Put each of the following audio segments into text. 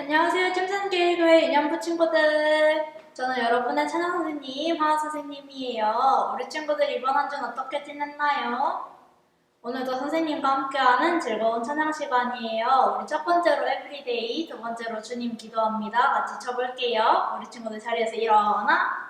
안녕하세요. 찜산교회교회 인연부 친구들. 저는 여러분의 찬양 선생님, 화학 선생님이에요. 우리 친구들 이번 한 주는 어떻게 지냈나요? 오늘도 선생님과 함께하는 즐거운 찬양 시간이에요. 우리 첫 번째로 에브리데이, 두 번째로 주님 기도합니다. 같이 쳐볼게요. 우리 친구들 자리에서 일어나.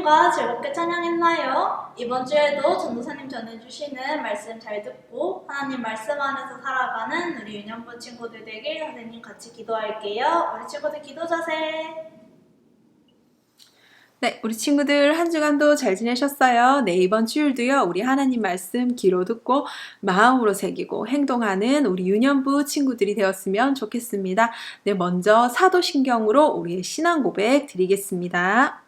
선생님과 즐겁게 찬양했나요? 이번 주에도 전도사님 전해주시는 말씀 잘 듣고 하나님 말씀 안에서 살아가는 우리 유년부 친구들 되길 선생님 같이 기도할게요. 우리 친구들 기도 자세. 네, 우리 친구들 한 주간도 잘 지내셨어요? 네, 이번 주일도요, 우리 하나님 말씀 귀로 듣고 마음으로 새기고 행동하는 우리 유년부 친구들이 되었으면 좋겠습니다. 네, 먼저 사도신경으로 우리의 신앙 고백 드리겠습니다.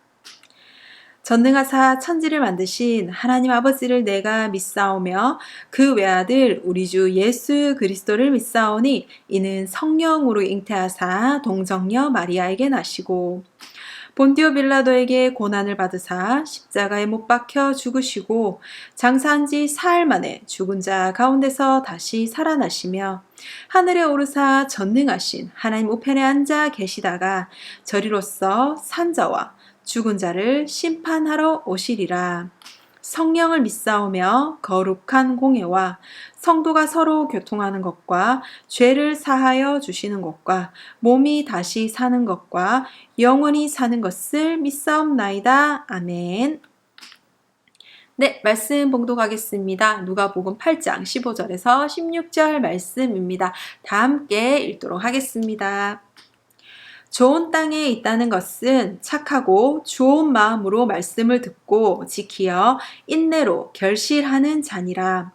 전능하사 천지를 만드신 하나님 아버지를 내가 믿사오며 그 외아들 우리 주 예수 그리스도를 믿사오니 이는 성령으로 잉태하사 동정녀 마리아에게 나시고 본디오 빌라도에게 고난을 받으사 십자가에 못 박혀 죽으시고 장사한 지 사흘 만에 죽은 자 가운데서 다시 살아나시며 하늘에 오르사 전능하신 하나님 우편에 앉아 계시다가 저리로서 산자와 죽은 자를 심판하러 오시리라. 성령을 믿사오며 거룩한 공예와 성도가 서로 교통하는 것과 죄를 사하여 주시는 것과 몸이 다시 사는 것과 영원히 사는 것을 믿사옵나이다. 아멘. 네, 말씀 봉독하겠습니다. 누가복음 8장 15절에서 16절 말씀입니다. 다 함께 읽도록 하겠습니다. 좋은 땅에 있다는 것은 착하고 좋은 마음으로 말씀을 듣고 지키어 인내로 결실하는 자니라.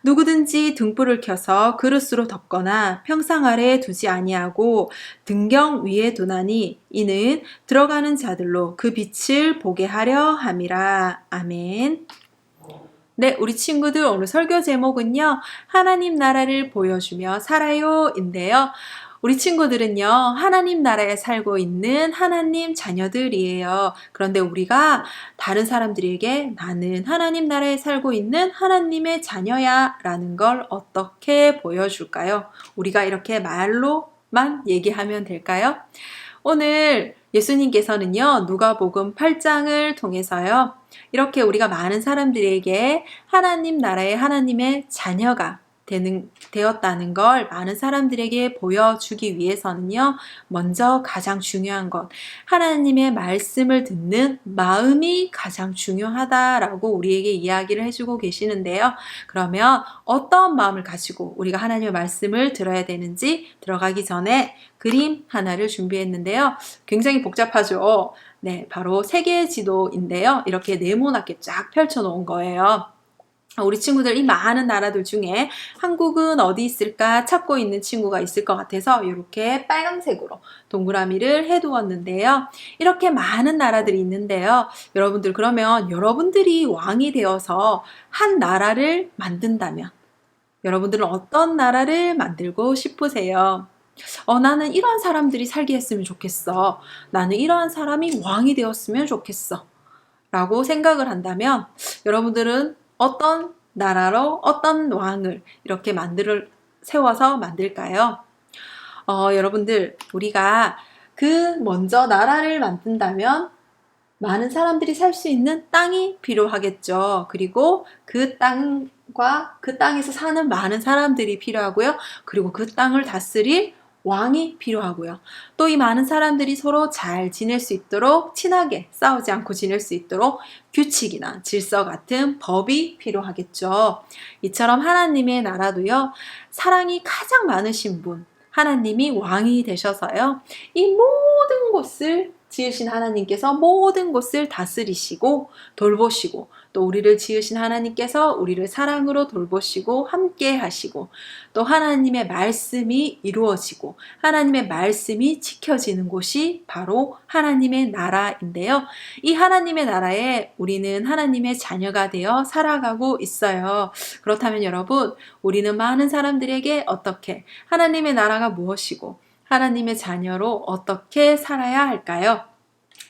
누구든지 등불을 켜서 그릇으로 덮거나 평상 아래에 두지 아니하고 등경 위에 두나니 이는 들어가는 자들로 그 빛을 보게 하려 함이라. 아멘. 네, 우리 친구들 오늘 설교 제목은요, 하나님 나라를 보여주며 살아요 인데요. 우리 친구들은요, 하나님 나라에 살고 있는 하나님 자녀들이에요. 그런데 우리가 다른 사람들에게 나는 하나님 나라에 살고 있는 하나님의 자녀야 라는 걸 어떻게 보여줄까요? 우리가 이렇게 말로만 얘기하면 될까요? 오늘 예수님께서는요, 누가복음 8장을 통해서요, 이렇게 우리가 많은 사람들에게 하나님 나라의 하나님의 자녀가 되었다는 걸 많은 사람들에게 보여주기 위해서는요, 먼저 가장 중요한 것, 하나님의 말씀을 듣는 마음이 가장 중요하다라고 우리에게 이야기를 해주고 계시는데요. 그러면 어떤 마음을 가지고 우리가 하나님의 말씀을 들어야 되는지 들어가기 전에 그림 하나를 준비했는데요. 굉장히 복잡하죠. 네, 바로 세계 지도인데요. 이렇게 네모나게 쫙 펼쳐놓은 거예요. 우리 친구들 이 많은 나라들 중에 한국은 어디 있을까 찾고 있는 친구가 있을 것 같아서 이렇게 빨간색으로 동그라미를 해두었는데요. 이렇게 많은 나라들이 있는데요. 여러분들 그러면 여러분들이 왕이 되어서 한 나라를 만든다면 여러분들은 어떤 나라를 만들고 싶으세요? 나는 이런 사람들이 살게 했으면 좋겠어. 나는 이러한 사람이 왕이 되었으면 좋겠어. 라고 생각을 한다면 여러분들은 어떤 나라로 어떤 왕을 이렇게 세워서 만들까요? 여러분들 우리가 먼저 나라를 만든다면 많은 사람들이 살 수 있는 땅이 필요하겠죠. 그리고 그 땅과 그 땅에서 사는 많은 사람들이 필요하고요. 그리고 그 땅을 다스릴 왕이 필요하고요. 또 이 많은 사람들이 서로 잘 지낼 수 있도록 친하게 싸우지 않고 지낼 수 있도록 규칙이나 질서 같은 법이 필요하겠죠. 이처럼 하나님의 나라도요. 사랑이 가장 많으신 분, 하나님이 왕이 되셔서요. 이 모든 곳을 지으신 하나님께서 모든 곳을 다스리시고 돌보시고 또 우리를 지으신 하나님께서 우리를 사랑으로 돌보시고 함께 하시고 또 하나님의 말씀이 이루어지고 하나님의 말씀이 지켜지는 곳이 바로 하나님의 나라인데요. 이 하나님의 나라에 우리는 하나님의 자녀가 되어 살아가고 있어요. 그렇다면 여러분, 우리는 많은 사람들에게 어떻게 하나님의 나라가 무엇이고 하나님의 자녀로 어떻게 살아야 할까요?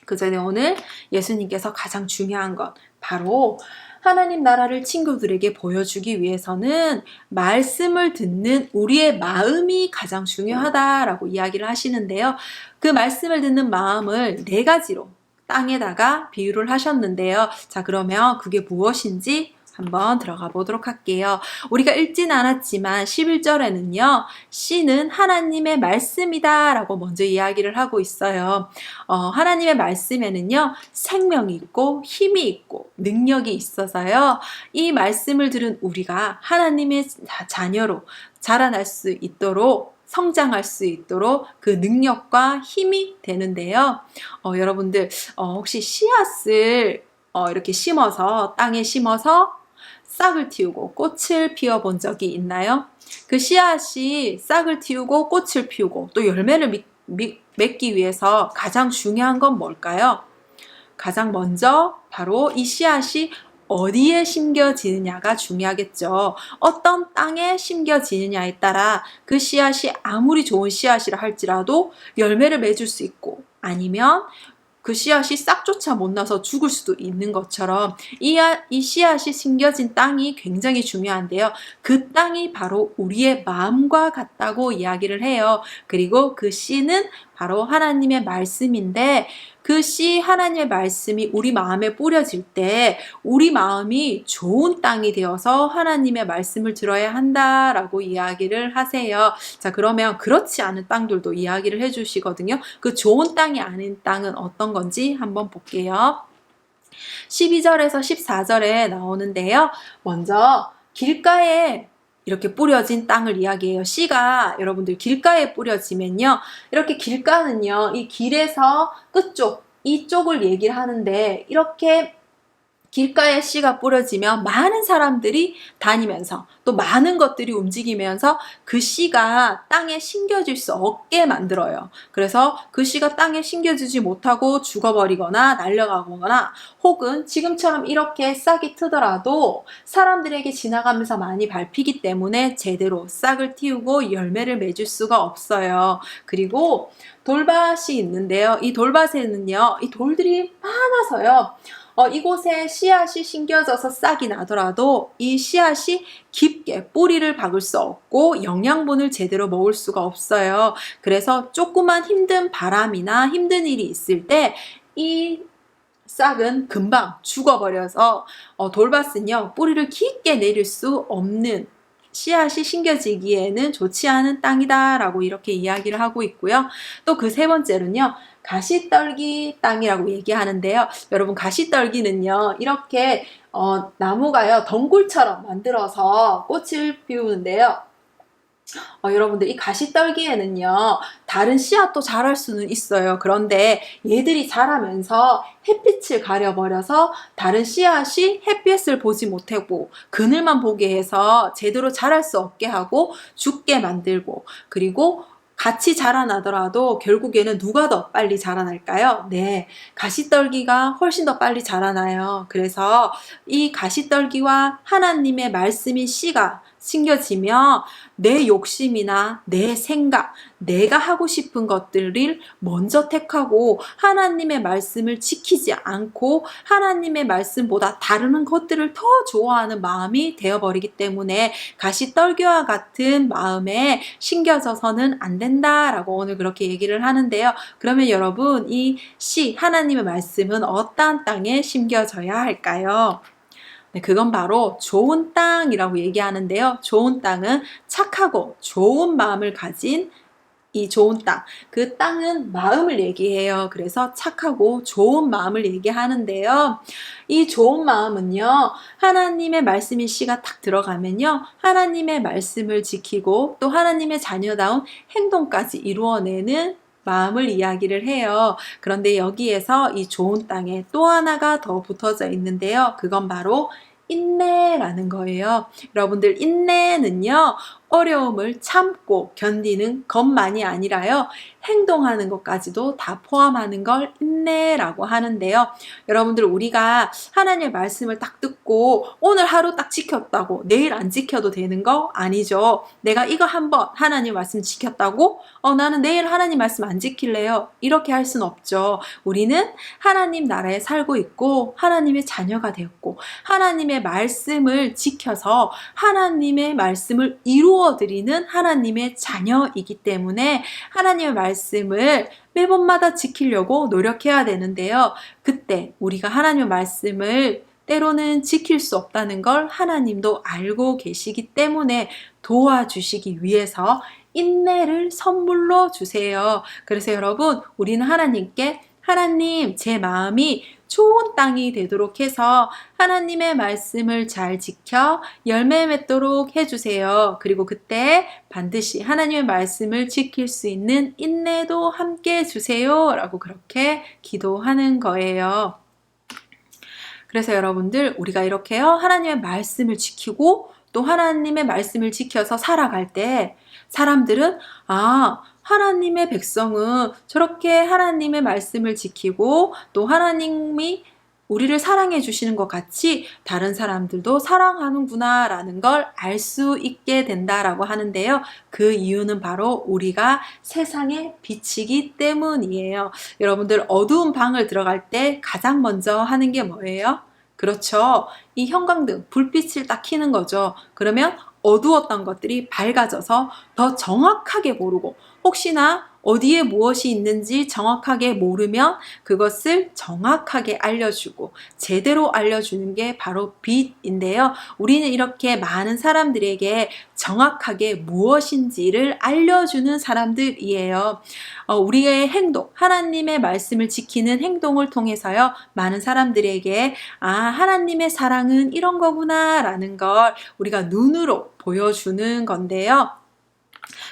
그 전에 오늘 예수님께서 가장 중요한 것, 바로 하나님 나라를 친구들에게 보여주기 위해서는 말씀을 듣는 우리의 마음이 가장 중요하다라고 이야기를 하시는데요. 그 말씀을 듣는 마음을 4가지로 땅에다가 비유를 하셨는데요. 자, 그러면 그게 무엇인지 한번 들어가 보도록 할게요. 우리가 읽진 않았지만 11절에는요. 씨는 하나님의 말씀이다 라고 먼저 이야기를 하고 있어요. 하나님의 말씀에는요. 생명이 있고 힘이 있고 능력이 있어서요. 이 말씀을 들은 우리가 하나님의 자녀로 자라날 수 있도록 성장할 수 있도록 그 능력과 힘이 되는데요. 여러분들 혹시 씨앗을 이렇게 심어서 땅에 심어서 싹을 틔우고 꽃을 피워본 적이 있나요? 그 씨앗이 싹을 틔우고 꽃을 피우고 또 열매를 맺기 위해서 가장 중요한 건 뭘까요? 가장 먼저 바로 이 씨앗이 어디에 심겨지느냐가 중요하겠죠. 어떤 땅에 심겨지느냐에 따라 그 씨앗이 아무리 좋은 씨앗이라 할지라도 열매를 맺을 수 있고 아니면 그 씨앗이 싹조차 못 나서 죽을 수도 있는 것처럼 이 씨앗이 심겨진 땅이 굉장히 중요한데요. 그 땅이 바로 우리의 마음과 같다고 이야기를 해요. 그리고 그 씨는 바로 하나님의 말씀인데 그 씨 하나님의 말씀이 우리 마음에 뿌려질 때 우리 마음이 좋은 땅이 되어서 하나님의 말씀을 들어야 한다라고 이야기를 하세요. 자, 그러면 그렇지 않은 땅들도 이야기를 해주시거든요. 그 좋은 땅이 아닌 땅은 어떤 건지 한번 볼게요. 12절에서 14절에 나오는데요. 먼저 길가에 이렇게 뿌려진 땅을 이야기해요. 씨가 여러분들 길가에 뿌려지면요. 이렇게 길가는요. 이 길에서 끝쪽, 이쪽을 얘기를 하는데 이렇게 길가에 씨가 뿌려지면 많은 사람들이 다니면서 또 많은 것들이 움직이면서 그 씨가 땅에 심겨질 수 없게 만들어요. 그래서 그 씨가 땅에 심겨지지 못하고 죽어버리거나 날려가거나 혹은 지금처럼 이렇게 싹이 트더라도 사람들에게 지나가면서 많이 밟히기 때문에 제대로 싹을 틔우고 열매를 맺을 수가 없어요. 그리고 돌밭이 있는데요. 이 돌밭에는요. 이 돌들이 많아서요. 이곳에 씨앗이 심겨져서 싹이 나더라도 이 씨앗이 깊게 뿌리를 박을 수 없고 영양분을 제대로 먹을 수가 없어요. 그래서 조그만 힘든 바람이나 힘든 일이 있을 때 이 싹은 금방 죽어버려서 돌밭은요 뿌리를 깊게 내릴 수 없는 씨앗이 심겨지기에는 좋지 않은 땅이다 라고 이렇게 이야기를 하고 있고요. 또 그 세 번째로는요. 가시떨기 땅이라고 얘기하는데요. 여러분 가시떨기는요. 이렇게 나무가요. 덩굴처럼 만들어서 꽃을 피우는데요. 여러분들 이 가시떨기에는요. 다른 씨앗도 자랄 수는 있어요. 그런데 얘들이 자라면서 햇빛을 가려버려서 다른 씨앗이 햇빛을 보지 못하고 그늘만 보게 해서 제대로 자랄 수 없게 하고 죽게 만들고 그리고 같이 자라나더라도 결국에는 누가 더 빨리 자라날까요? 네, 가시떨기가 훨씬 더 빨리 자라나요. 그래서 이 가시떨기와 하나님의 말씀인 씨가 심겨지며 내 욕심이나 내 생각, 내가 하고 싶은 것들을 먼저 택하고 하나님의 말씀을 지키지 않고 하나님의 말씀보다 다른 것들을 더 좋아하는 마음이 되어버리기 때문에 가시떨기와 같은 마음에 심겨져서는 안 된다라고 오늘 그렇게 얘기를 하는데요. 그러면 여러분 이 씨 하나님의 말씀은 어떠한 땅에 심겨져야 할까요? 네, 그건 바로 좋은 땅이라고 얘기하는데요. 좋은 땅은 착하고 좋은 마음을 가진 이 좋은 땅, 그 땅은 마음을 얘기해요. 그래서 착하고 좋은 마음을 얘기하는데요. 이 좋은 마음은요, 하나님의 말씀인 씨가 딱 들어가면요, 하나님의 말씀을 지키고 또 하나님의 자녀다운 행동까지 이루어내는 마음을 이야기를 해요. 그런데 여기에서 이 좋은 땅에 또 하나가 더 붙어져 있는데요. 그건 바로 인내라는 거예요. 여러분들 인내는요. 어려움을 참고 견디는 것만이 아니라요. 행동하는 것까지도 다 포함하는 걸 인내라고 하는데요. 여러분들 우리가 하나님의 말씀을 딱 듣고 오늘 하루 딱 지켰다고 내일 안 지켜도 되는 거 아니죠. 내가 이거 한번 하나님 말씀 지켰다고 나는 내일 하나님 말씀 안 지킬래요. 이렇게 할 수는 없죠. 우리는 하나님 나라에 살고 있고 하나님의 자녀가 되었고 하나님의 말씀을 지켜서 하나님의 말씀을 이루어드리는 하나님의 자녀이기 때문에 하나님의 말씀을 매번마다 지키려고 노력해야 되는데요. 그때 우리가 하나님의 말씀을 때로는 지킬 수 없다는 걸 하나님도 알고 계시기 때문에 도와주시기 위해서 인내를 선물로 주세요. 그래서 여러분, 우리는 하나님께 하나님, 제 마음이 좋은 땅이 되도록 해서 하나님의 말씀을 잘 지켜 열매 맺도록 해주세요. 그리고 그때 반드시 하나님의 말씀을 지킬 수 있는 인내도 함께 주세요. 라고 그렇게 기도하는 거예요. 그래서 여러분들, 우리가 이렇게요, 하나님의 말씀을 지키고 또 하나님의 말씀을 지켜서 살아갈 때 사람들은 하나님의 백성은 저렇게 하나님의 말씀을 지키고 또 하나님이 우리를 사랑해 주시는 것 같이 다른 사람들도 사랑하는구나 라는 걸 알 수 있게 된다라고 하는데요. 그 이유는 바로 우리가 세상의 빛이기 때문이에요. 여러분들, 어두운 방을 들어갈 때 가장 먼저 하는 게 뭐예요? 그렇죠. 이 형광등, 불빛을 딱 켜는 거죠. 그러면 어두웠던 것들이 밝아져서 더 정확하게 모르고, 혹시나 어디에 무엇이 있는지 정확하게 모르면 그것을 정확하게 알려주고 제대로 알려주는 게 바로 빛인데요. 우리는 이렇게 많은 사람들에게 정확하게 무엇인지를 알려주는 사람들이에요. 우리의 행동, 하나님의 말씀을 지키는 행동을 통해서요, 많은 사람들에게 하나님의 사랑은 이런 거구나 라는 걸 우리가 눈으로 보여주는 건데요.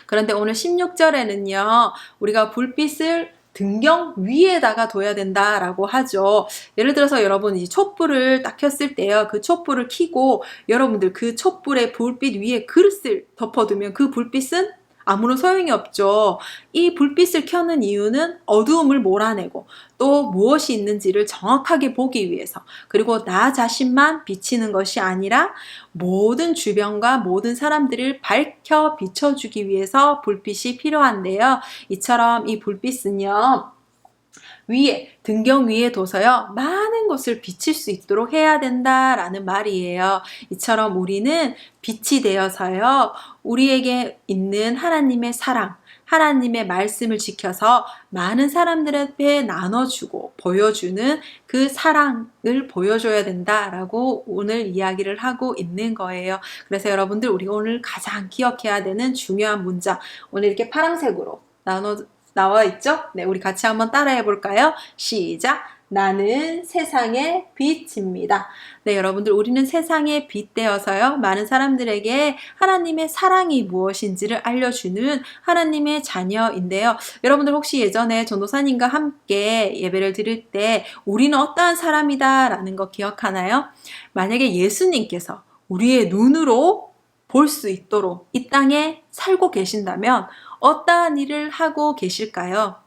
그런데 오늘 16절에는요, 우리가 불빛을 등경 위에다가 둬야 된다라고 하죠. 예를 들어서 여러분, 이 촛불을 딱 켰을 때요, 그 촛불을 켜고 여러분들 그 촛불의 불빛 위에 그릇을 덮어두면 그 불빛은 아무런 소용이 없죠. 이 불빛을 켜는 이유는 어두움을 몰아내고 또 무엇이 있는지를 정확하게 보기 위해서, 그리고 나 자신만 비치는 것이 아니라 모든 주변과 모든 사람들을 밝혀 비춰주기 위해서 불빛이 필요한데요. 이처럼 이 불빛은요, 위에, 등경 위에 둬서요, 많은 곳을 비칠 수 있도록 해야 된다라는 말이에요. 이처럼 우리는 빛이 되어서요, 우리에게 있는 하나님의 사랑, 하나님의 말씀을 지켜서 많은 사람들 앞에 나눠주고 보여주는 그 사랑을 보여줘야 된다라고 오늘 이야기를 하고 있는 거예요. 그래서 여러분들, 우리가 오늘 가장 기억해야 되는 중요한 문장, 오늘 이렇게 파란색으로 나와 있죠? 네, 우리 같이 한번 따라해 볼까요? 시작! 나는 세상의 빛입니다. 네, 여러분들, 우리는 세상의 빛 되어서요, 많은 사람들에게 하나님의 사랑이 무엇인지를 알려주는 하나님의 자녀인데요. 여러분들, 혹시 예전에 전도사님과 함께 예배를 드릴 때 우리는 어떠한 사람이다 라는 거 기억하나요? 만약에 예수님께서 우리의 눈으로 볼 수 있도록 이 땅에 살고 계신다면 어떠한 일을 하고 계실까요?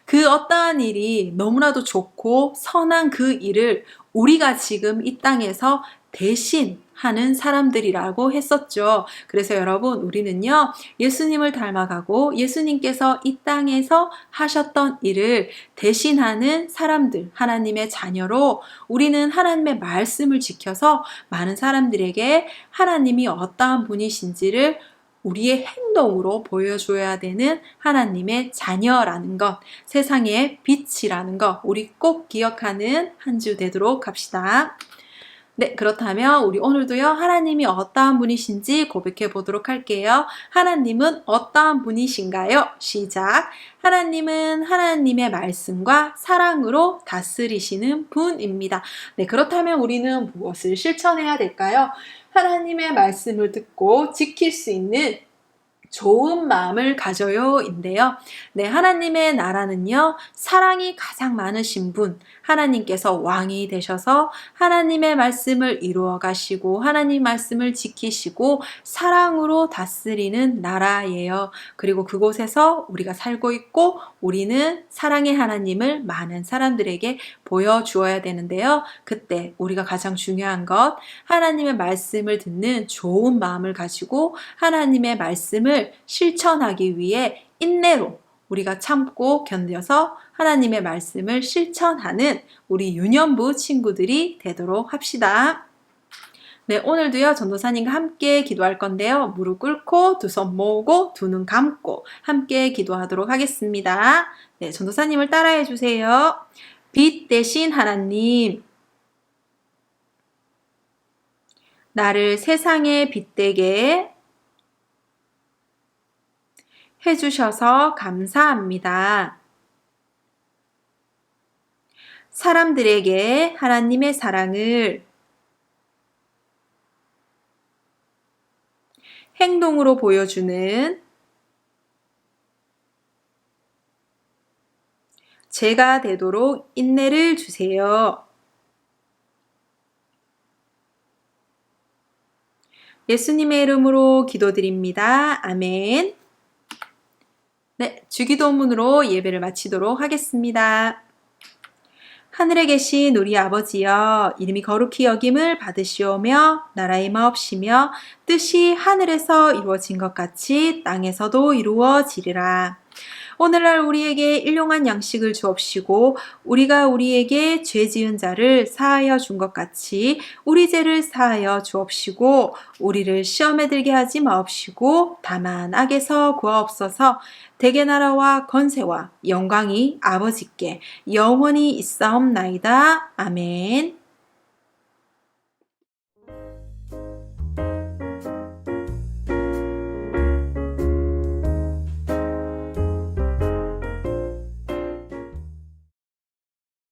그 어떠한 일이 너무나도 좋고 선한 그 일을 우리가 지금 이 땅에서 대신 하는 사람들이라고 했었죠. 그래서 여러분, 우리는요, 예수님을 닮아가고 예수님께서 이 땅에서 하셨던 일을 대신하는 사람들, 하나님의 자녀로 우리는 하나님의 말씀을 지켜서 많은 사람들에게 하나님이 어떠한 분이신지를 우리의 행동으로 보여줘야 되는 하나님의 자녀라는 것, 세상의 빛이라는 것, 우리 꼭 기억하는 한 주 되도록 합시다. 네, 그렇다면 우리 오늘도요, 하나님이 어떠한 분이신지 고백해 보도록 할게요. 하나님은 어떠한 분이신가요? 시작! 하나님은 하나님의 말씀과 사랑으로 다스리시는 분입니다. 네, 그렇다면 우리는 무엇을 실천해야 될까요? 하나님의 말씀을 듣고 지킬 수 있는 좋은 마음을 가져요 인데요. 네, 하나님의 나라는요, 사랑이 가장 많으신 분, 하나님께서 왕이 되셔서 하나님의 말씀을 이루어 가시고 하나님 말씀을 지키시고 사랑으로 다스리는 나라예요. 그리고 그곳에서 우리가 살고 있고 우리는 사랑의 하나님을 많은 사람들에게 보여주어야 되는데요. 그때 우리가 가장 중요한 것, 하나님의 말씀을 듣는 좋은 마음을 가지고 하나님의 말씀을 실천하기 위해 인내로 우리가 참고 견뎌서 하나님의 말씀을 실천하는 우리 유년부 친구들이 되도록 합시다. 네, 오늘도요, 전도사님과 함께 기도할 건데요. 무릎 꿇고 두 손 모으고 두 눈 감고 함께 기도하도록 하겠습니다. 네, 전도사님을 따라해 주세요. 빛 대신 하나님, 나를 세상에 빛되게 해주셔서 감사합니다. 사람들에게 하나님의 사랑을 행동으로 보여주는 제가 되도록 인내를 주세요. 예수님의 이름으로 기도드립니다. 아멘. 네, 주기도문으로 예배를 마치도록 하겠습니다. 하늘에 계신 우리 아버지여, 이름이 거룩히 여김을 받으시오며 나라의 마옵시며 뜻이 하늘에서 이루어진 것 같이 땅에서도 이루어지리라. 오늘날 우리에게 일용할 양식을 주옵시고 우리가 우리에게 죄 지은 자를 사하여 준 것 같이 우리 죄를 사하여 주옵시고 우리를 시험에 들게 하지 마옵시고 다만 악에서 구하옵소서. 대개 나라와 건세와 영광이 아버지께 영원히 있사옵나이다. 아멘.